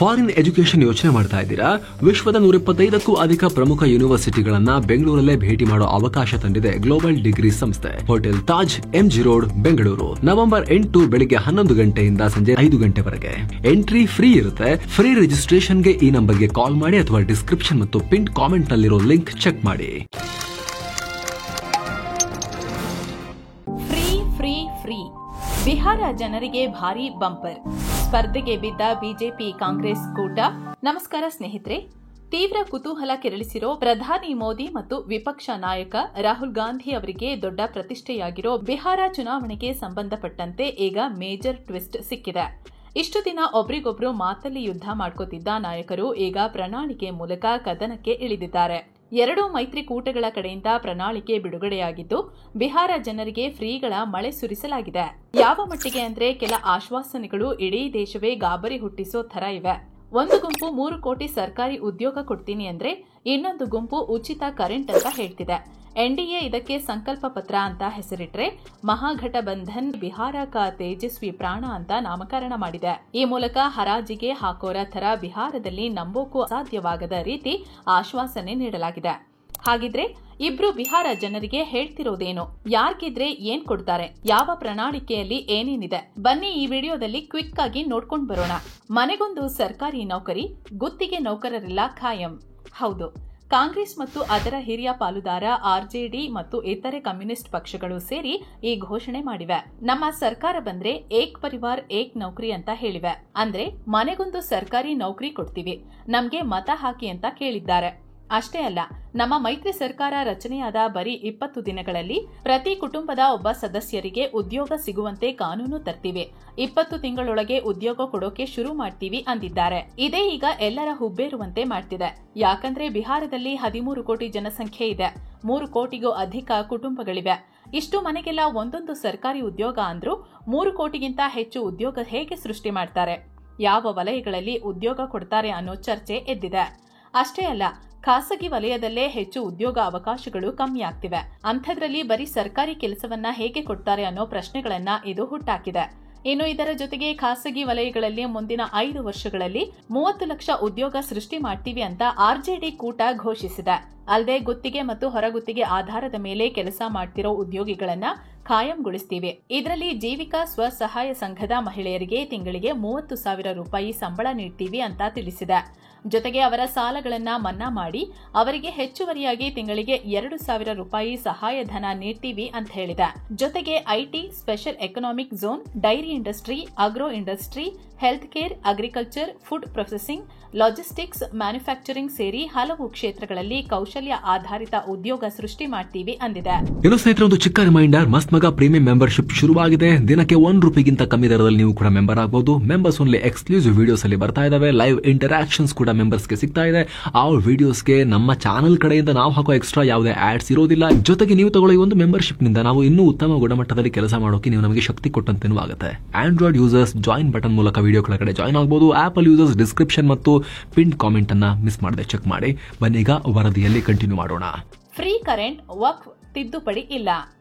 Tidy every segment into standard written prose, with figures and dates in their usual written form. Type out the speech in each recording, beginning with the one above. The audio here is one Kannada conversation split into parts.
ಫಾರಿನ್ ಎಜುಕೇಶನ್ ಯೋಚನೆ ಮಾಡ್ತಾ ಇದ್ದೀರಾ? ವಿಶ್ವದ 125ಕ್ಕೂ ಅಧಿಕ ಪ್ರಮುಖ ಯೂನಿವರ್ಸಿಟಿಗಳನ್ನ ಬೆಂಗಳೂರಲ್ಲೇ ಭೇಟಿ ಮಾಡೋ ಅವಕಾಶ ತಂದಿದೆ ಗ್ಲೋಬಲ್ ಡಿಗ್ರಿ ಸಂಸ್ಥೆ. Hotel Taj, MG road, Bengaluru. November 8 ಬೆಳಿಗ್ಗೆ 11 ಗಂಟೆಯಿಂದ ಸಂಜೆ 5 ಗಂಟೆವರೆಗೆ. ಎಂಟ್ರಿ ಫ್ರೀ ಇರುತ್ತೆ. ಫ್ರೀ ರಿಜಿಸ್ಟ್ರೇಷನ್ಗೆ ಈ ನಂಬರ್ಗೆ ಕಾಲ್ ಮಾಡಿ ಅಥವಾ ಡಿಸ್ಕ್ರಿಪ್ಷನ್ ಮತ್ತು ಪಿನ್ ಕಾಮೆಂಟ್ ನಲ್ಲಿರೋ ಲಿಂಕ್ ಚೆಕ್ ಮಾಡಿ. ಫ್ರೀ ಬಿಹಾರ ಜನರಿಗೆ ಭಾರೀ ಬಂಪರ್. ಸ್ಪರ್ಧೆಗೆ ಬಿದ್ದ ಬಿಜೆಪಿ ಕಾಂಗ್ರೆಸ್ ಕೂಟ. ನಮಸ್ಕಾರ ಸ್ನೇಹಿತರೆ. ತೀವ್ರ ಕುತೂಹಲ ಕೆರಳಿಸಿರೋ ಪ್ರಧಾನಿ ಮೋದಿ ಮತ್ತು ವಿಪಕ್ಷ ನಾಯಕ ರಾಹುಲ್ ಗಾಂಧಿ ಅವರಿಗೆ ದೊಡ್ಡ ಪ್ರತಿಷ್ಠೆಯಾಗಿರೋ ಬಿಹಾರ ಚುನಾವಣೆಗೆ ಸಂಬಂಧಪಟ್ಟಂತೆ ಈಗ ಮೇಜರ್ ಟ್ವಿಸ್ಟ್ ಸಿಕ್ಕಿದೆ. ಇಷ್ಟು ದಿನ ಒಬ್ರಿಗೊಬ್ರು ಮಾತಲ್ಲಿ ಯುದ್ಧ ಮಾಡ್ಕೋತಿದ್ದ ನಾಯಕರು ಈಗ ಪ್ರಣಾಳಿಕೆ ಮೂಲಕ ಕದನಕ್ಕೆ ಇಳಿದಿದ್ದಾರೆ. ಎರಡೂ ಮೈತ್ರಿಕೂಟಗಳ ಕಡೆಯಿಂದ ಪ್ರಣಾಳಿಕೆ ಬಿಡುಗಡೆಯಾಗಿದ್ದು ಬಿಹಾರ ಜನರಿಗೆ ಫ್ರೀಗಳ ಮಳೆ ಸುರಿಸಲಾಗಿದೆ. ಯಾವ ಮಟ್ಟಿಗೆ ಅಂದ್ರೆ ಕೆಲ ಆಶ್ವಾಸನೆಗಳು ಇಡೀ ದೇಶವೇ ಗಾಬರಿ ಹುಟ್ಟಿಸೋ ತರ ಇವೆ. ಒಂದು ಗುಂಪು 3 ಕೋಟಿ ಸರ್ಕಾರಿ ಉದ್ಯೋಗ ಕೊಡ್ತೀನಿ ಅಂದ್ರೆ ಇನ್ನೊಂದು ಗುಂಪು ಉಚಿತ ಕರೆಂಟ್ ಅಂತ ಹೇಳ್ತಿದೆ. ಎನ್ಡಿಎ ಇದಕ್ಕೆ ಸಂಕಲ್ಪ ಪತ್ರ ಅಂತ ಹೆಸರಿಟ್ರೆ ಮಹಾಘಟಬಂಧನ್ ಬಿಹಾರ ಕಾ ತೇಜಸ್ವಿ ಪ್ರಾಣ ಅಂತ ನಾಮಕರಣ ಮಾಡಿದೆ. ಈ ಮೂಲಕ ಹರಾಜಿಗೆ ಹಾಕೋರ ಥರ ಬಿಹಾರದಲ್ಲಿ ನಂಬೋಕು ಅಸಾಧ್ಯವಾಗದ ರೀತಿ ಆಶ್ವಾಸನೆ ನೀಡಲಾಗಿದೆ. ಹಾಗಿದ್ರೆ ಇಬ್ರು ಬಿಹಾರ ಜನರಿಗೆ ಹೇಳ್ತಿರೋದೇನು? ಯಾರ್ಗಿದ್ರೆ ಏನ್ ಕೊಡ್ತಾರೆ? ಯಾವ ಪ್ರಣಾಳಿಕೆಯಲ್ಲಿ ಏನೇನಿದೆ? ಬನ್ನಿ ಈ ವಿಡಿಯೋದಲ್ಲಿ ಕ್ವಿಕ್ ಆಗಿ ನೋಡ್ಕೊಂಡು ಬರೋಣ. ಮನೆಗೊಂದು ಸರ್ಕಾರಿ ನೌಕರಿ, ಗುತ್ತಿಗೆ ನೌಕರರೆಲ್ಲ ಖಾಯಂ. ಹೌದು, ಕಾಂಗ್ರೆಸ್ ಮತ್ತು ಅದರ ಹಿರಿಯ ಪಾಲುದಾರ ಆರ್ಜೆಡಿ ಮತ್ತು ಇತರೆ ಕಮ್ಯುನಿಸ್ಟ್ ಪಕ್ಷಗಳು ಸೇರಿ ಈ ಘೋಷಣೆ ಮಾಡಿವೆ. ನಮ್ಮ ಸರ್ಕಾರ ಬಂದ್ರೆ ಏಕ್ ಪರಿವಾರ್ ಏಕ್ ನೌಕರಿ ಅಂತ ಹೇಳಿವೆ. ಅಂದ್ರೆ ಮನೆಗೊಂದು ಸರ್ಕಾರಿ ನೌಕರಿ ಕೊಡ್ತೀವಿ, ನಮ್ಗೆ ಮತ ಹಾಕಿ ಅಂತ ಕೇಳಿದ್ದಾರೆ. ಅಷ್ಟೇ ಅಲ್ಲ, ನಮ್ಮ ಮೈತ್ರಿ ಸರ್ಕಾರ ರಚನೆಯಾದ ಬರೀ 20 ದಿನಗಳಲ್ಲಿ ಪ್ರತಿ ಕುಟುಂಬದ ಒಬ್ಬ ಸದಸ್ಯರಿಗೆ ಉದ್ಯೋಗ ಸಿಗುವಂತೆ ಕಾನೂನು ತರ್ತೀವಿ. 20 ತಿಂಗಳೊಳಗೆ ಉದ್ಯೋಗ ಕೊಡೋಕೆ ಶುರು ಮಾಡ್ತೀವಿ ಅಂದಿದ್ದಾರೆ. ಇದೇ ಈಗ ಎಲ್ಲರ ಹುಬ್ಬೇರುವಂತೆ ಮಾಡ್ತಿದೆ. ಯಾಕಂದ್ರೆ ಬಿಹಾರದಲ್ಲಿ 13 ಕೋಟಿ ಜನಸಂಖ್ಯೆ ಇದೆ. 3 ಕೋಟಿಗೂ ಅಧಿಕ ಕುಟುಂಬಗಳಿವೆ. ಇಷ್ಟು ಮನೆಗೆಲ್ಲ ಒಂದೊಂದು ಸರ್ಕಾರಿ ಉದ್ಯೋಗ ಅಂದ್ರೂ 3 ಕೋಟಿಗಿಂತ ಹೆಚ್ಚು ಉದ್ಯೋಗ ಹೇಗೆ ಸೃಷ್ಟಿ ಮಾಡ್ತಾರೆ? ಯಾವ ವಲಯಗಳಲ್ಲಿ ಉದ್ಯೋಗ ಕೊಡ್ತಾರೆ ಅನ್ನೋ ಚರ್ಚೆ ಎದ್ದಿದೆ. ಅಷ್ಟೇ ಅಲ್ಲ, ಖಾಸಗಿ ವಲಯದಲ್ಲೇ ಹೆಚ್ಚು ಉದ್ಯೋಗ ಅವಕಾಶಗಳು ಕಮ್ಮಿ ಆಗ್ತಿವೆ. ಅಂಥದ್ರಲ್ಲಿ ಬರೀ ಸರ್ಕಾರಿ ಕೆಲಸವನ್ನ ಹೇಗೆ ಕೊಡ್ತಾರೆ ಅನ್ನೋ ಪ್ರಶ್ನೆಗಳನ್ನ ಇದು ಹುಟ್ಟಾಕಿದೆ. ಇನ್ನು ಇದರ ಜೊತೆಗೆ ಖಾಸಗಿ ವಲಯಗಳಲ್ಲಿ ಮುಂದಿನ 5 ವರ್ಷಗಳಲ್ಲಿ 30 ಲಕ್ಷ ಉದ್ಯೋಗ ಸೃಷ್ಟಿ ಮಾಡ್ತೀವಿ ಅಂತ ಆರ್ಜೆಡಿ ಕೂಟ ಘೋಷಿಸಿದೆ. ಅಲ್ಲದೆ ಗುತ್ತಿಗೆ ಮತ್ತು ಹೊರಗುತ್ತಿಗೆ ಆಧಾರದ ಮೇಲೆ ಕೆಲಸ ಮಾಡ್ತಿರೋ ಉದ್ಯೋಗಿಗಳನ್ನ ಖಾಯಂಗೊಳಿಸ್ತೀವಿ. ಇದರಲ್ಲಿ ಜೀವಿಕಾ ಸ್ವಸಹಾಯ ಸಂಘದ ಮಹಿಳೆಯರಿಗೆ ತಿಂಗಳಿಗೆ 30,000 ರೂಪಾಯಿ ಸಂಬಳ ನೀಡ್ತೀವಿ ಅಂತ ತಿಳಿಸಿದೆ. ಜೊತೆಗೆ ಅವರ ಸಾಲಗಳನ್ನ ಮನ್ನಾ ಮಾಡಿ ಅವರಿಗೆ ಹೆಚ್ಚುವರಿಯಾಗಿ ತಿಂಗಳಿಗೆ 2,000 ರೂಪಾಯಿ ಸಹಾಯಧನ ನೀಡ್ತೀವಿ ಅಂತ ಹೇಳಿದೆ. ಜೊತೆಗೆ IT, special economic zone, dairy industry, agro industry, health care, agriculture, food processing, logistics, manufacturing ಸೇರಿ ಹಲವು ಕ್ಷೇತ್ರಗಳಲ್ಲಿ ಕೌಶಲ್ಯ ಆಧಾರಿತ ಉದ್ಯೋಗ ಸೃಷ್ಟಿ ಮಾಡ್ತೀವಿ ಅಂದಿದೆ. ಇನ್ನು ಸ್ನೇಹಿತರೆ, ಒಂದು ಚಿಕ್ಕ ರಿಮೈಂಡರ್, ಮಸ್ತ್ ಮಗ ಪ್ರೀಮಿಯಂ ಮೆಂಬರ್ಶಿಪ್ ಶುರುವಾಗಿದೆ. ದಿನಕ್ಕೆ ₹1 ಕಮ್ಮಿ ದರದಲ್ಲಿ ನೀವು ಕೂಡ ಮೆಂಬರ್ ಆಗಬಹುದು. ಮೆಂಬರ್ಸ್ ಓನ್ಲಿ ಎಕ್ಸ್ಕ್ಲೂಸಿವ್ ವಿಡಿಯೋಸ್ ಅಲ್ಲಿ ಬರ್ತಾ ಇದಾವೆ. ಲೈವ್ ಇಂಟರಾಕ್ಷನ್ಸ್ ಕೂಡ ಮೆಂಬರ್ಸ್ಗೆ ಸಿಗ್ತಾ ಇದೆ. ಆ ವಿಡಿಯೋಸ್ಗೆ ನಮ್ಮ ಚಾನಲ್ ಕಡೆಯಿಂದ ನಾವು ಹಾಕೋ ಎಕ್ಸ್ಟ್ರಾ ಯಾವುದೇ ಆಡ್ಸ್ ಇರೋದಿಲ್ಲ. ಜೊತೆಗೆ ನೀವು ತಗೊಳ್ಳಿ ಒಂದು ಮೆಂಬರ್ಶಿಪ್ ನಿಂದ ನಾವು ಇನ್ನೂ ಉತ್ತಮ ಗುಣಮಟ್ಟದಲ್ಲಿ ಕೆಲಸ ಮಾಡೋಕೆ ನೀವು ನಮಗೆ ಶಕ್ತಿ ಕೊಟ್ಟಂತೆನೂ ಆಗುತ್ತೆ. ಆಂಡ್ರಾಯ್ಡ್ ಯೂಸರ್ಸ್ ಜಾಯಿನ್ ಬಟನ್ ಮೂಲಕ ವಿಡಿಯೋ ಕೆಳಗಡೆ ಜಾಯಿನ್ ಆಗಬಹುದು. ಆಪಲ್ ಯೂಸರ್ಸ್ ಡಿಸ್ಕ್ರಿಪ್ಷನ್ ಮತ್ತು ಪಿನ್ ಕಾಮೆಂಟ್ ಅನ್ನ ಮಿಸ್ ಮಾಡದೆ ಚೆಕ್ ಮಾಡಿ. ಬನ್ನೀಗ ವರದಿಯಲ್ಲಿ ಕಂಟಿನ್ಯೂ ಮಾಡೋಣ. ಫ್ರೀ ಕರೆಂಟ್, ವಕ್ಫ್ ತಿದ್ದುಪಡಿ ಇಲ್ಲ.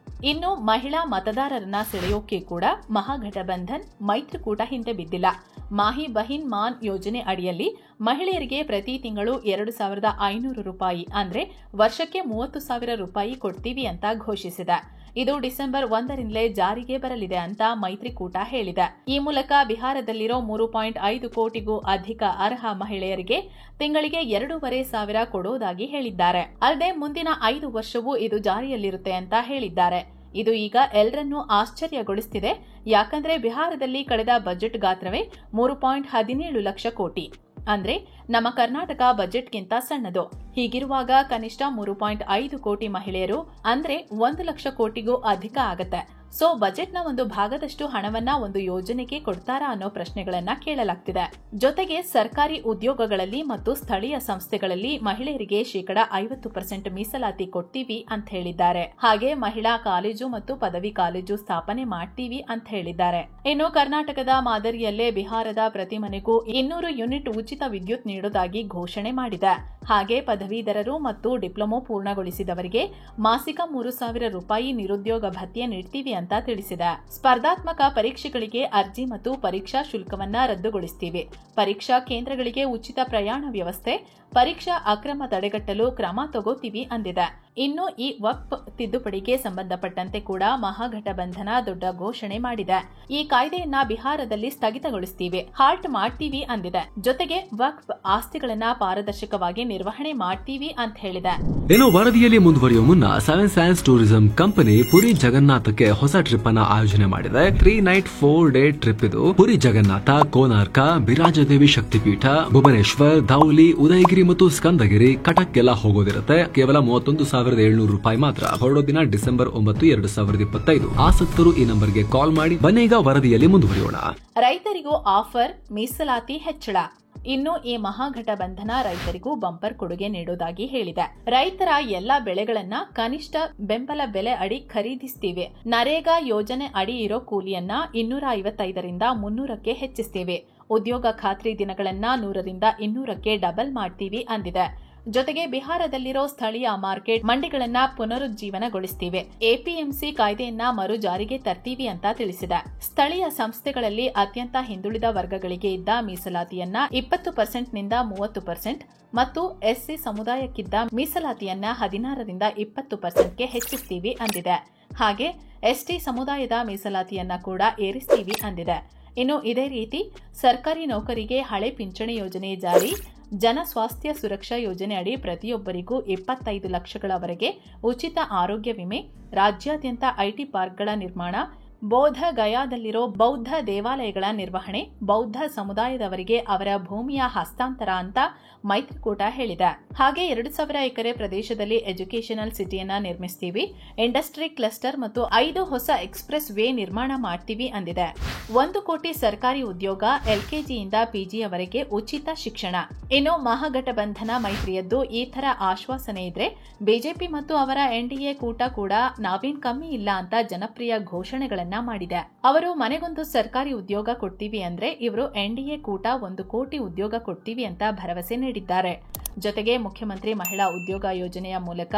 ಇನ್ನು ಮಹಿಳಾ ಮತದಾರರನ್ನ ಸೆಳೆಯೋಕೆ ಕೂಡ ಮಹಾಘಟಬಂಧನ್ ಮೈತ್ರಿಕೂಟ ಹಿಂದೆ ಬಿದ್ದಿಲ್ಲ. ಮಾಹಿ ಬಹಿನ್ ಮಾನ್ ಯೋಜನೆ ಅಡಿಯಲ್ಲಿ ಮಹಿಳೆಯರಿಗೆ ಪ್ರತಿ ತಿಂಗಳು 2,500 ರೂಪಾಯಿ ಅಂದ್ರೆ ವರ್ಷಕ್ಕೆ 30,000 ರೂಪಾಯಿ ಕೊಡ್ತೀವಿ ಅಂತ ಘೋಷಿಸಿದೆ. ಇದು ಡಿಸೆಂಬರ್ 1ರಿಂದಲೇ ಜಾರಿಗೆ ಬರಲಿದೆ ಅಂತ ಮೈತ್ರಿಕೂಟ ಹೇಳಿದೆ. ಈ ಮೂಲಕ ಬಿಹಾರದಲ್ಲಿರೋ 3.5 ಕೋಟಿಗೂ ಅಧಿಕ ಅರ್ಹ ಮಹಿಳೆಯರಿಗೆ ತಿಂಗಳಿಗೆ 2,500 ಕೊಡೋದಾಗಿ ಹೇಳಿದ್ದಾರೆ. ಅಲ್ಲದೆ ಮುಂದಿನ 5 ವರ್ಷವೂ ಇದು ಜಾರಿಯಲ್ಲಿರುತ್ತೆ ಅಂತ ಹೇಳಿದ್ದಾರೆ. ಇದು ಈಗ ಎಲ್ಲರನ್ನೂ ಆಶ್ಚರ್ಯಗೊಳಿಸುತ್ತಿದೆ. ಯಾಕಂದ್ರೆ ಬಿಹಾರದಲ್ಲಿ ಕಳೆದ ಬಜೆಟ್ ಗಾತ್ರವೇ 3.17 ಲಕ್ಷ ಕೋಟಿ. ಅಂದ್ರೆ ನಮ್ಮ ಕರ್ನಾಟಕ ಬಜೆಟ್ಗಿಂತ ಸಣ್ಣದು. ಹೀಗಿರುವಾಗ ಕನಿಷ್ಠ 3.5 ಕೋಟಿ ಮಹಿಳೆಯರು ಅಂದ್ರೆ 1 ಲಕ್ಷ ಕೋಟಿಗೂ ಅಧಿಕ ಆಗತ್ತೆ. ಸೊ ಬಜೆಟ್ನ ಒಂದು ಭಾಗದಷ್ಟು ಹಣವನ್ನ ಒಂದು ಯೋಜನೆಗೆ ಕೊಡ್ತಾರಾ ಅನ್ನೋ ಪ್ರಶ್ನೆಗಳನ್ನ ಕೇಳಲಾಗ್ತಿದೆ. ಜೊತೆಗೆ ಸರ್ಕಾರಿ ಉದ್ಯೋಗಗಳಲ್ಲಿ ಮತ್ತು ಸ್ಥಳೀಯ ಸಂಸ್ಥೆಗಳಲ್ಲಿ ಮಹಿಳೆಯರಿಗೆ 50% ಮೀಸಲಾತಿ ಕೊಡ್ತೀವಿ ಅಂತ ಹೇಳಿದ್ದಾರೆ. ಹಾಗೆ ಮಹಿಳಾ ಕಾಲೇಜು ಮತ್ತು ಪದವಿ ಕಾಲೇಜು ಸ್ಥಾಪನೆ ಮಾಡ್ತೀವಿ ಅಂತ ಹೇಳಿದ್ದಾರೆ. ಇನ್ನು ಕರ್ನಾಟಕದ ಮಾದರಿಯಲ್ಲೇ ಬಿಹಾರದ ಪ್ರತಿ ಮನೆಗೂ 200 ಯೂನಿಟ್ ಉಚಿತ ವಿದ್ಯುತ್ ನೀಡೋದಾಗಿ ಘೋಷಣೆ ಮಾಡಿದೆ. ಹಾಗೆ ಪದವೀಧರರು ಮತ್ತು ಡಿಪ್ಲೊಮೊ ಪೂರ್ಣಗೊಳಿಸಿದವರಿಗೆ ಮಾಸಿಕ 3,000 ರೂಪಾಯಿ ನಿರುದ್ಯೋಗ ಭತ್ಯೆ ನೀಡ್ತೀವಿ ಅಂತ ತಿಳಿಸಿದೆ. ಸ್ಪರ್ಧಾತ್ಮಕ ಪರೀಕ್ಷೆಗಳಿಗೆ ಅರ್ಜಿ ಮತ್ತು ಪರೀಕ್ಷಾ ಶುಲ್ಕವನ್ನ ರದ್ದುಗೊಳಿಸುತ್ತೀವಿ. ಪರೀಕ್ಷಾ ಕೇಂದ್ರಗಳಿಗೆ ಉಚಿತ ಪ್ರಯಾಣ ವ್ಯವಸ್ಥೆ, ಪರೀಕ್ಷಾ ಅಕ್ರಮ ತಡೆಗಟ್ಟಲು ಕ್ರಮ ತಗೋತೀವಿ ಅಂದಿದೆ. ಇನ್ನು ಈ ವಕ್ಫ್ ತಿದ್ದುಪಡಿಗೆ ಸಂಬಂಧಪಟ್ಟಂತೆ ಕೂಡ ಮಹಾಗಠಬಂಧನ ದೊಡ್ಡ ಘೋಷಣೆ ಮಾಡಿದೆ. ಈ ಕಾಯ್ದೆಯನ್ನ ಬಿಹಾರದಲ್ಲಿ ಸ್ಥಗಿತಗೊಳಿಸುತ್ತೀವಿ, ಹಾಲ್ಟ್ ಮಾಡ್ತೀವಿ ಅಂದಿದೆ. ಜೊತೆಗೆ ವಕ್ಫ್ ಆಸ್ತಿಗಳನ್ನ ಪಾರದರ್ಶಕವಾಗಿ ನಿರ್ವಹಣೆ ಮಾಡ್ತೀವಿ ಅಂತ ಹೇಳಿದೆ. ಇನ್ನು ವರದಿಯಲ್ಲಿ ಮುಂದುವರಿಯುವ ಮುನ್ನ 7 Sands ಟೂರಿಸಂ ಕಂಪನಿ ಪುರಿ ಜಗನ್ನಾಥಕ್ಕೆ ಹೊಸ ಟ್ರಿಪ್ ಅನ್ನ ಆಯೋಜನೆ ಮಾಡಿದೆ. 3 ನೈಟ್ 4 ಡೇ ಟ್ರಿಪ್ ಇದು. ಪುರಿ ಜಗನ್ನಾಥ, ಕೋನಾರ್ಕ, ಬಿರಾಜದೇವಿ ಶಕ್ತಿಪೀಠ, ಭುವನೇಶ್ವರ್, ಧೌಲಿ, ಉದಯಗಿರಿ ಮತ್ತು ಸ್ಕಂದಗಿರಿ, ಕಟಕ್ಗೆಲ್ಲ ಹೋಗೋದಿರುತ್ತೆ. ಕೇವಲ 31,700 ರೂಪಾಯಿ ಮಾತ್ರ. ಹೊರಡೋ ದಿನ ಡಿಸೆಂಬರ್ 9, 2025. ಆಸಕ್ತರು ಈ ನಂಬರ್ಗೆ ಕಾಲ್ ಮಾಡಿ. ಬನ್ನೀಗ ವರದಿಯಲ್ಲಿ ಮುಂದುವರಿಯೋಣ. ರೈತರಿಗೂ ಆಫರ್, ಮೀಸಲಾತಿ ಹೆಚ್ಚಳ. ಇನ್ನು ಈ ಮಹಾಗಠಬಂಧನ ರೈತರಿಗೂ ಬಂಪರ್ ಕೊಡುಗೆ ನೀಡುವುದಾಗಿ ಹೇಳಿದೆ. ರೈತರ ಎಲ್ಲಾ ಬೆಳೆಗಳನ್ನ ಕನಿಷ್ಠ ಬೆಂಬಲ ಬೆಲೆ ಅಡಿ ಖರೀದಿಸ್ತೀವಿ. ನರೇಗಾ ಯೋಜನೆ ಅಡಿ ಇರೋ ಕೂಲಿಯನ್ನ 255ರಿಂದ 300ಕ್ಕೆ ಹೆಚ್ಚಿಸ್ತೀವಿ. ಉದ್ಯೋಗ ಖಾತ್ರಿ ದಿನಗಳನ್ನ 100ರಿಂದ 200ಕ್ಕೆ ಡಬಲ್ ಮಾಡ್ತೀವಿ ಅಂದಿದೆ. ಜೊತೆಗೆ ಬಿಹಾರದಲ್ಲಿರೋ ಸ್ಥಳೀಯ ಮಾರ್ಕೆಟ್ ಮಂಡಿಗಳನ್ನ ಪುನರುಜ್ಜೀವನಗೊಳಿಸ್ತೀವಿ. ಎಪಿಎಂಸಿ ಕಾಯ್ದೆಯನ್ನ ಮರು ಜಾರಿಗೆ ತರ್ತೀವಿ ಅಂತ ತಿಳಿಸಿದೆ. ಸ್ಥಳೀಯ ಸಂಸ್ಥೆಗಳಲ್ಲಿ ಅತ್ಯಂತ ಹಿಂದುಳಿದ ವರ್ಗಗಳಿಗೆ ಇದ್ದ ಮೀಸಲಾತಿಯನ್ನ 20%ನಿಂದ 30% ಮತ್ತು ಎಸ್ಸಿ ಸಮುದಾಯಕ್ಕಿದ್ದ ಮೀಸಲಾತಿಯನ್ನ 16ರಿಂದ 20%ಗೆ ಹೆಚ್ಚಿಸ್ತೀವಿ ಅಂದಿದೆ. ಹಾಗೆ ಎಸ್ಟಿ ಸಮುದಾಯದ ಮೀಸಲಾತಿಯನ್ನ ಕೂಡ ಏರಿಸ್ತೀವಿ ಅಂದಿದೆ. ಇನ್ನು ಇದೇ ರೀತಿ ಸರ್ಕಾರಿ ನೌಕರಿಗೆ ಹಳೆ ಪಿಂಚಣಿ ಯೋಜನೆ ಜಾರಿ, ಜನ ಸ್ವಾಸ್ಥ್ಯ ಸುರಕ್ಷಾ ಯೋಜನೆ ಅಡಿ ಪ್ರತಿಯೊಬ್ಬರಿಗೂ 25 ಲಕ್ಷಗಳವರೆಗೆ ಉಚಿತ ಆರೋಗ್ಯ ವಿಮೆ, ರಾಜ್ಯಾದ್ಯಂತ ಐಟಿ ಪಾರ್ಕ್ಗಳ ನಿರ್ಮಾಣ, ಬೋಧ ಗಯಾದಲ್ಲಿರೋ ಬೌದ್ಧ ದೇವಾಲಯಗಳ ನಿರ್ವಹಣೆ, ಬೌದ್ಧ ಸಮುದಾಯದವರಿಗೆ ಅವರ ಭೂಮಿಯ ಹಸ್ತಾಂತರ ಅಂತ ಮೈತ್ರಿಕೂಟ ಹೇಳಿದೆ. ಹಾಗೆ 2,000 ಎಕರೆ ಪ್ರದೇಶದಲ್ಲಿ ಎಜುಕೇಷನಲ್ ಸಿಟಿಯನ್ನ ನಿರ್ಮಿಸ್ತೀವಿ. ಇಂಡಸ್ಟ್ರಿ ಕ್ಲಸ್ಟರ್ ಮತ್ತು 5 ಹೊಸ ಎಕ್ಸ್ಪ್ರೆಸ್ ವೇ ನಿರ್ಮಾಣ ಮಾಡ್ತೀವಿ ಅಂದಿದೆ. 1 ಕೋಟಿ ಸರ್ಕಾರಿ ಉದ್ಯೋಗ, ಎಲ್ಕೆಜಿಯಿಂದ ಪಿಜಿಯವರೆಗೆ ಉಚಿತ ಶಿಕ್ಷಣ. ಇನ್ನು ಮಹಾಗಠಬಂಧನ ಮೈತ್ರಿಯದ್ದು ಈ ತರ ಆಶ್ವಾಸನೆ ಇದ್ರೆ ಬಿಜೆಪಿ ಮತ್ತು ಅವರ ಎನ್ಡಿಎ ಕೂಟ ಕೂಡ ನಾವೇನ್ ಕಮ್ಮಿ ಇಲ್ಲ ಅಂತ ಜನಪ್ರಿಯ ಘೋಷಣೆಗಳನ್ನ ಮಾಡಿದೆ. ಅವರು ಮನೆಗೊಂದು ಸರ್ಕಾರಿ ಉದ್ಯೋಗ ಕೊಡ್ತೀವಿ ಅಂದ್ರೆ ಇವರು ಎನ್ಡಿಎ ಕೂಟ 1 ಕೋಟಿ ಉದ್ಯೋಗ ಕೊಡ್ತೀವಿ ಅಂತ ಭರವಸೆ ನೀಡಿದ್ದಾರೆ. ಜೊತೆಗೆ ಮುಖ್ಯಮಂತ್ರಿ ಮಹಿಳಾ ಉದ್ಯೋಗ ಯೋಜನೆಯ ಮೂಲಕ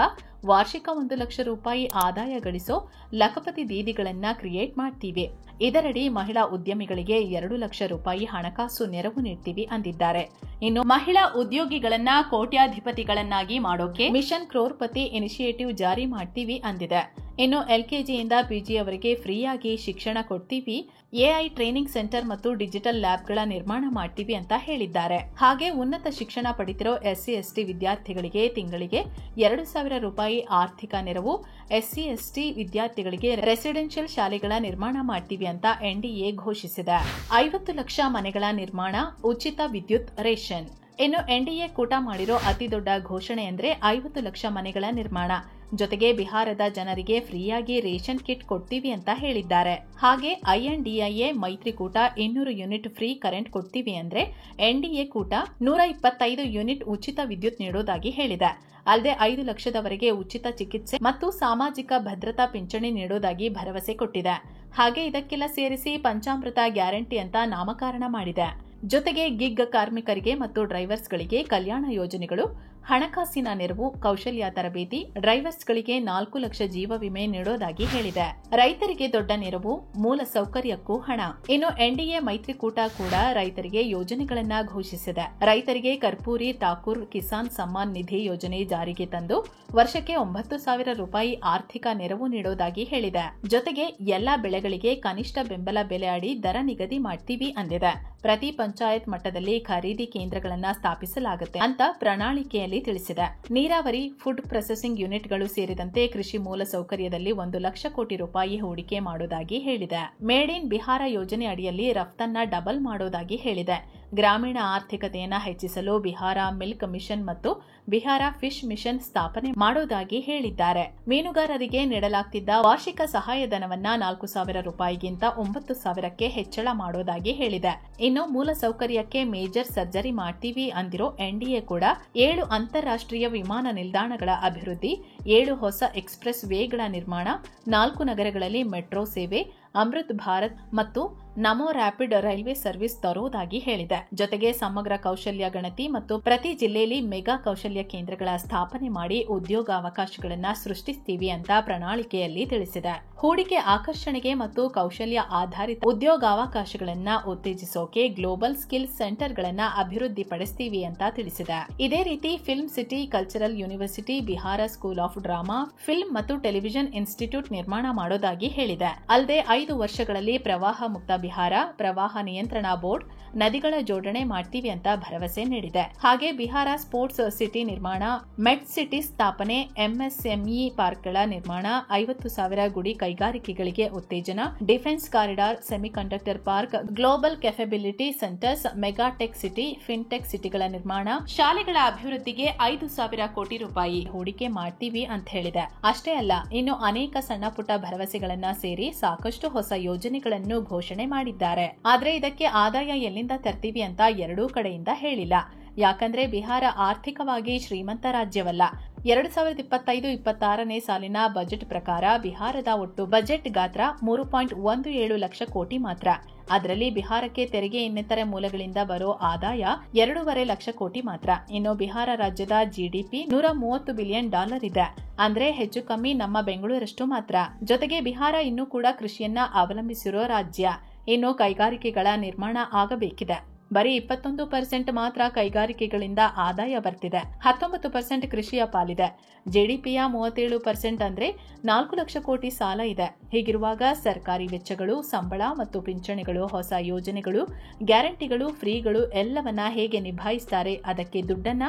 ವಾರ್ಷಿಕ 1 ಲಕ್ಷ ರೂಪಾಯಿ ಆದಾಯ ಗಳಿಸೋ ಲಖಪತಿ ದೀದಿಗಳನ್ನ ಕ್ರಿಯೇಟ್ ಮಾಡ್ತೀವಿ. ಇದರಡಿ ಮಹಿಳಾ ಉದ್ಯಮಿಗಳಿಗೆ 2 ಲಕ್ಷ ರೂಪಾಯಿ ಹಣಕಾಸು ನೆರವು ನೀಡ್ತೀವಿ ಅಂದಿದ್ದಾರೆ. ಇನ್ನು ಮಹಿಳಾ ಉದ್ಯೋಗಿಗಳನ್ನ ಕೋಟ್ಯಾಧಿಪತಿಗಳನ್ನಾಗಿ ಮಾಡೋಕೆ ಮಿಷನ್ ಕ್ರೋರ್ಪತಿ ಇನಿಷಿಯೇಟಿವ್ ಜಾರಿ ಮಾಡ್ತೀವಿ ಅಂದಿದೆ. ಇನ್ನು ಎಲ್ಕೆಜಿಯಿಂದ ಪಿಜಿಯವರೆಗೆ ಫ್ರೀಯಾಗಿ ಶಿಕ್ಷಣ ಕೊಡ್ತೀವಿ. ಎಐ ಟ್ರೈನಿಂಗ್ ಸೆಂಟರ್ ಮತ್ತು ಡಿಜಿಟಲ್ ಲ್ಯಾಬ್ಗಳ ನಿರ್ಮಾಣ ಮಾಡ್ತೀವಿ ಅಂತ ಹೇಳಿದ್ದಾರೆ. ಹಾಗೆ ಉನ್ನತ ಶಿಕ್ಷಣ ಪಡೆದಿರೋ ಎಸ್ಸಿ ಎಸ್ಟಿ ವಿದ್ಯಾರ್ಥಿಗಳಿಗೆ ತಿಂಗಳಿಗೆ 2,000 ರೂಪಾಯಿ ಆರ್ಥಿಕ ನೆರವು, ಎಸ್ಸಿ ಎಸ್ಟಿ ವಿದ್ಯಾರ್ಥಿಗಳಿಗೆ ರೆಸಿಡೆನ್ಷಿಯಲ್ ಶಾಲೆಗಳ ನಿರ್ಮಾಣ ಮಾಡ್ತೀವಿ ಅಂತ ಎನ್ಡಿಎ ಘೋಷಿಸಿದೆ. 50 ಲಕ್ಷ ಮನೆಗಳ ನಿರ್ಮಾಣ, ಉಚಿತ ವಿದ್ಯುತ್, ರೇಷನ್. ಇನ್ನು ಎನ್ಡಿಎ ಕೂಟ ಮಾಡಿರೋ ಅತಿ ದೊಡ್ಡ ಘೋಷಣೆ ಅಂದ್ರೆ 50 ಲಕ್ಷ ಮನೆಗಳ ನಿರ್ಮಾಣ. ಜೊತೆಗೆ ಬಿಹಾರದ ಜನರಿಗೆ ಫ್ರೀಯಾಗಿ ರೇಷನ್ ಕಿಟ್ ಕೊಡ್ತೀವಿ ಅಂತ ಹೇಳಿದ್ದಾರೆ. ಹಾಗೆ ಐಎನ್ಡಿಎ ಮೈತ್ರಿಕೂಟ 200 ಯೂನಿಟ್ ಫ್ರೀ ಕರೆಂಟ್ ಕೊಡ್ತೀವಿ ಅಂದ್ರೆ ಎನ್ಡಿಎ ಕೂಟ 125 ಯೂನಿಟ್ ಉಚಿತ ವಿದ್ಯುತ್ ನೀಡೋದಾಗಿ ಹೇಳಿದೆ. ಅಲ್ಲದೆ 5 ಲಕ್ಷದವರೆಗೆ ಉಚಿತ ಚಿಕಿತ್ಸೆ ಮತ್ತು ಸಾಮಾಜಿಕ ಭದ್ರತಾ ಪಿಂಚಣಿ ನೀಡೋದಾಗಿ ಭರವಸೆ ಕೊಟ್ಟಿದೆ. ಹಾಗೆ ಇದಕ್ಕೆಲ್ಲ ಸೇರಿಸಿ ಪಂಚಾಮೃತ ಗ್ಯಾರಂಟಿ ಅಂತ ನಾಮಕರಣ ಮಾಡಿದೆ. ಜೊತೆಗೆ ಗಿಗ್ ಕಾರ್ಮಿಕರಿಗೆ ಮತ್ತು ಡ್ರೈವರ್ಸ್ಗಳಿಗೆ ಕಲ್ಯಾಣ ಯೋಜನೆಗಳು, ಹಣಕಾಸಿನ ನೆರವು, ಕೌಶಲ್ಯ ತರಬೇತಿ, ಡ್ರೈವರ್ಸ್ಗಳಿಗೆ 4 ಲಕ್ಷ ಜೀವ ವಿಮೆ ನೀಡೋದಾಗಿ ಹೇಳಿದೆ. ರೈತರಿಗೆ ದೊಡ್ಡ ನೆರವು, ಮೂಲ ಸೌಕರ್ಯಕ್ಕೂ ಹಣ. ಇನ್ನು ಎನ್ಡಿಎ ಮೈತ್ರಿಕೂಟ ಕೂಡ ರೈತರಿಗೆ ಯೋಜನೆಗಳನ್ನ ಘೋಷಿಸಿದೆ. ರೈತರಿಗೆ ಕರ್ಪೂರಿ ಠಾಕೂರ್ ಕಿಸಾನ್ ಸಮ್ಮಾನ್ ನಿಧಿ ಯೋಜನೆ ಜಾರಿಗೆ ತಂದು ವರ್ಷಕ್ಕೆ 9,000 ರೂಪಾಯಿ ಆರ್ಥಿಕ ನೆರವು ನೀಡೋದಾಗಿ ಹೇಳಿದೆ. ಜೊತೆಗೆ ಎಲ್ಲಾ ಬೆಳೆಗಳಿಗೆ ಕನಿಷ್ಠ ಬೆಂಬಲ ಬೆಲೆ ಅಡಿ ದರ ನಿಗದಿ ಮಾಡ್ತೀವಿ ಅಂದಿದೆ. ಪ್ರತಿ ಪಂಚಾಯತ್ ಮಟ್ಟದಲ್ಲಿ ಖರೀದಿ ಕೇಂದ್ರಗಳನ್ನ ಸ್ಥಾಪಿಸಲಾಗುತ್ತೆ ಅಂತ ಪ್ರಣಾಳಿಕೆಯಲ್ಲಿ ತಿಳಿಸಿದೆ. ನೀರಾವರಿ, ಫುಡ್ ಪ್ರೊಸೆಸಿಂಗ್ ಯೂನಿಟ್ಗಳು ಸೇರಿದಂತೆ ಕೃಷಿ ಮೂಲಸೌಕರ್ಯದಲ್ಲಿ 1 ಲಕ್ಷ ಕೋಟಿ ರೂಪಾಯಿ ಹೂಡಿಕೆ ಮಾಡೋದಾಗಿ ಹೇಳಿದೆ. ಮೇಡ್ ಇನ್ ಬಿಹಾರ ಯೋಜನೆ ಅಡಿಯಲ್ಲಿ ರಫ್ತನ್ನ ಡಬಲ್ ಮಾಡೋದಾಗಿ ಹೇಳಿದೆ. ಗ್ರಾಮೀಣ ಆರ್ಥಿಕತೆಯನ್ನ ಹೆಚ್ಚಿಸಲು ಬಿಹಾರ ಮಿಲ್ಕ್ ಮಿಷನ್ ಮತ್ತು ಬಿಹಾರ ಫಿಶ್ ಮಿಷನ್ ಸ್ಥಾಪನೆ ಮಾಡೋದಾಗಿ ಹೇಳಿದ್ದಾರೆ. ಮೀನುಗಾರರಿಗೆ ನೀಡಲಾಗ್ತಿದ್ದ ವಾರ್ಷಿಕ ಸಹಾಯಧನವನ್ನ 4,000 ರೂಪಾಯಿಗಿಂತ 9,000ಕ್ಕೆ ಹೆಚ್ಚಳ ಮಾಡೋದಾಗಿ ಹೇಳಿದೆ. ಇನ್ನು ಮೂಲಸೌಕರ್ಯಕ್ಕೆ ಮೇಜರ್ ಸರ್ಜರಿ ಮಾಡ್ತೀವಿ ಅಂದಿರೋ ಎನ್ಡಿಎ ಕೂಡ 7 ಅಂತಾರಾಷ್ಟ್ರೀಯ ವಿಮಾನ ನಿಲ್ದಾಣಗಳ ಅಭಿವೃದ್ಧಿ, 7 ಹೊಸ ಎಕ್ಸ್ಪ್ರೆಸ್ ವೇಗಳ ನಿರ್ಮಾಣ, 4 ನಗರಗಳಲ್ಲಿ ಮೆಟ್ರೋ ಸೇವೆ, ಅಮೃತ್ ಭಾರತ್ ಮತ್ತು ನಮೋ ರ್ಯಾಪಿಡ್ ರೈಲ್ವೆ ಸರ್ವಿಸ್ ತರುವುದಾಗಿ ಹೇಳಿದೆ. ಜೊತೆಗೆ ಸಮಗ್ರ ಕೌಶಲ್ಯ ಗಣತಿ ಮತ್ತು ಪ್ರತಿ ಜಿಲ್ಲೆಯಲ್ಲಿ ಮೆಗಾ ಕೌಶಲ್ಯ ಕೇಂದ್ರಗಳ ಸ್ಥಾಪನೆ ಮಾಡಿ ಉದ್ಯೋಗಾವಕಾಶಗಳನ್ನು ಸೃಷ್ಟಿಸ್ತೀವಿ ಅಂತ ಪ್ರಣಾಳಿಕೆಯಲ್ಲಿ ತಿಳಿಸಿದೆ. ಹೂಡಿಕೆ ಆಕರ್ಷಣೆಗೆ ಮತ್ತು ಕೌಶಲ್ಯ ಆಧಾರಿತ ಉದ್ಯೋಗಾವಕಾಶಗಳನ್ನ ಉತ್ತೇಜಿಸೋಕೆ ಗ್ಲೋಬಲ್ ಸ್ಕಿಲ್ ಸೆಂಟರ್ಗಳನ್ನ ಅಭಿವೃದ್ಧಿಪಡಿಸ್ತೀವಿ ಅಂತ ತಿಳಿಸಿದೆ. ಇದೇ ರೀತಿ film city, cultural university, Bihar school of drama, film ಮತ್ತು ಟೆಲಿವಿಷನ್ ಇನ್ಸ್ಟಿಟ್ಯೂಟ್ ನಿರ್ಮಾಣ ಮಾಡೋದಾಗಿ ಹೇಳಿದೆ. ಅಲ್ಲದೆ 5 ವರ್ಷಗಳಲ್ಲಿ ಪ್ರವಾಹ ಮುಕ್ತ ಬಿಹಾರ, ಪ್ರವಾಹ ನಿಯಂತ್ರಣ ಬೋರ್ಡ್, ನದಿಗಳ ಜೋಡಣೆ ಮಾಡ್ತೀವಿ ಅಂತ ಭರವಸೆ ನೀಡಿದೆ. ಹಾಗೆ ಬಿಹಾರ ಸ್ಪೋರ್ಟ್ಸ್ ಸಿಟಿ ನಿರ್ಮಾಣ, ಮೆಟ್ ಸಿಟಿ ಸ್ಥಾಪನೆ, ಎಂಎಸ್ಎಂಇ ಪಾರ್ಕ್ಗಳ ನಿರ್ಮಾಣ, 50,000 ಗುಡಿ ಕೈಗಾರಿಕೆಗಳಿಗೆ ಉತ್ತೇಜನ, defence corridor, semiconductor park, global capability centres, mega tech city, fintech ಸಿಟಿಗಳ ನಿರ್ಮಾಣ, ಶಾಲೆಗಳ ಅಭಿವೃದ್ಧಿಗೆ 5,000 ಕೋಟಿ ರೂಪಾಯಿ ಹೂಡಿಕೆ ಮಾಡ್ತೀವಿ ಅಂತ ಹೇಳಿದೆ. ಅಷ್ಟೇ ಅಲ್ಲ, ಇನ್ನು ಅನೇಕ ಸಣ್ಣ ಪುಟ್ಟ ಭರವಸೆಗಳನ್ನ ಸೇರಿ ಸಾಕಷ್ಟು ಹೊಸ ಯೋಜನೆಗಳನ್ನು ಘೋಷಣೆ ಮಾಡಿದ್ದಾರೆ. ಆದ್ರೆ ಇದಕ್ಕೆ ಆದಾಯ ಎಲ್ಲಿಂದ ತರ್ತೀವಿ ಅಂತ ಎರಡೂ ಕಡೆಯಿಂದ ಹೇಳಿಲ್ಲ. ಯಾಕಂದ್ರೆ ಬಿಹಾರ ಆರ್ಥಿಕವಾಗಿ ಶ್ರೀಮಂತ ರಾಜ್ಯವಲ್ಲ. 2025-26ನೇ ಸಾಲಿನ ಬಜೆಟ್ ಪ್ರಕಾರ ಬಿಹಾರದ ಒಟ್ಟು ಬಜೆಟ್ ಗಾತ್ರ 3.17 ಲಕ್ಷ ಕೋಟಿ ಮಾತ್ರ. ಅದರಲ್ಲಿ ಬಿಹಾರಕ್ಕೆ ತೆರಿಗೆ ಇನ್ನಿತರೆ ಮೂಲಗಳಿಂದ ಬರೋ ಆದಾಯ 2.5 ಲಕ್ಷ ಕೋಟಿ ಮಾತ್ರ. ಇನ್ನು ಬಿಹಾರ ರಾಜ್ಯದ ಜಿಡಿಪಿ $130 ಬಿಲಿಯನ್ ಇದೆ. ಅಂದ್ರೆ ಹೆಚ್ಚು ಕಮ್ಮಿ ನಮ್ಮ ಬೆಂಗಳೂರಷ್ಟು ಮಾತ್ರ. ಜೊತೆಗೆ ಬಿಹಾರ ಇನ್ನೂ ಕೂಡ ಕೃಷಿಯನ್ನ ಅವಲಂಬಿಸಿರೋ ರಾಜ್ಯ. ಇನ್ನು ಕೈಗಾರಿಕೆಗಳ ನಿರ್ಮಾಣ ಆಗಬೇಕಿದೆ. ಬರೀ 21% ಮಾತ್ರ ಕೈಗಾರಿಕೆಗಳಿಂದ ಆದಾಯ ಬರ್ತಿದೆ. 19% ಕೃಷಿಯ ಪಾಲಿದೆ. ಜಿಡಿಪಿಯ 37% ಅಂದ್ರೆ 4 ಲಕ್ಷ ಕೋಟಿ ಸಾಲ ಇದೆ. ಹೀಗಿರುವಾಗ ಸರ್ಕಾರಿ ವೆಚ್ಚಗಳು, ಸಂಬಳ ಮತ್ತು ಪಿಂಚಣಿಗಳು, ಹೊಸ ಯೋಜನೆಗಳು, ಗ್ಯಾರಂಟಿಗಳು, ಫ್ರೀಗಳು ಎಲ್ಲವನ್ನ ಹೇಗೆ ನಿಭಾಯಿಸ್ತಾರೆ, ಅದಕ್ಕೆ ದುಡ್ಡನ್ನ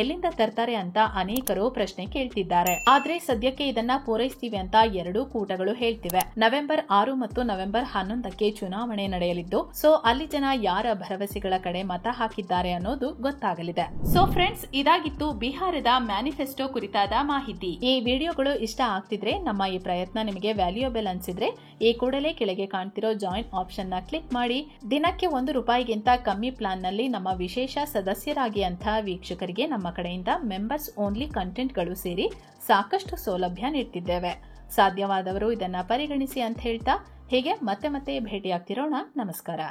ಎಲ್ಲಿಂದ ತರ್ತಾರೆ ಅಂತ ಅನೇಕರು ಪ್ರಶ್ನೆ ಕೇಳ್ತಿದ್ದಾರೆ. ಆದ್ರೆ ಸದ್ಯಕ್ಕೆ ಇದನ್ನ ಪೂರೈಸ್ತೀವಿ ಅಂತ ಎರಡೂ ಕೂಟಗಳು ಹೇಳ್ತಿವೆ. ನವೆಂಬರ್ 6 ಮತ್ತು ನವೆಂಬರ್ 11ಕ್ಕೆ ಚುನಾವಣೆ ನಡೆಯಲಿದ್ದು, ಸೊ ಅಲ್ಲಿ ಜನ ಯಾರ ಭರವಸೆಗಳ ಕಡೆ ಮತ ಹಾಕಿದ್ದಾರೆ ಅನ್ನೋದು ಗೊತ್ತಾಗಲಿದೆ. ಸೊ ಫ್ರೆಂಡ್ಸ್, ಇದಾಗಿತ್ತು ಬಿಹಾರದ ಮ್ಯಾನಿಫೆಸ್ಟೋ ಕುರಿತಾದ ಮಾಹಿತಿ. ಈ ವಿಡಿಯೋಗಳು ಇಷ್ಟ ಆಗ್ತಿದ್ರೆ, ನಮ್ಮ ಈ ಪ್ರಯತ್ನ ನಿಮಗೆ ವ್ಯಾಲ್ಯೂಯಬಲ್ ಅನ್ಸಿದ್ರೆ, ಈ ಕೂಡಲೇ ಕೆಳಗೆ ಕಾಣ್ತಿರೋ ಜಾಯಿನ್ ಆಪ್ಷನ್ ನ ಕ್ಲಿಕ್ ಮಾಡಿ ದಿನಕ್ಕೆ $1ಗಿಂತ ಕಮ್ಮಿ ಪ್ಲಾನ್ ನಲ್ಲಿ ನಮ್ಮ ವಿಶೇಷ ಸದಸ್ಯರಾಗಿ ಅಂತ ವೀಕ್ಷಕರಿಗೆ ನಮ್ಮ ಕಡೆಯಿಂದ ಮೆಂಬರ್ಸ್ ಓನ್ಲಿ ಕಂಟೆಂಟ್ಗಳು ಸೇರಿ ಸಾಕಷ್ಟು ಸೌಲಭ್ಯ ನೀಡ್ತಿದ್ದೇವೆ. ಸಾಧ್ಯವಾದವರು ಇದನ್ನ ಪರಿಗಣಿಸಿ ಅಂತ ಹೇಳ್ತಾ, ಹೀಗೆ ಮತ್ತೆ ಭೇಟಿಯಾಗ್ತಿರೋಣ. ನಮಸ್ಕಾರ.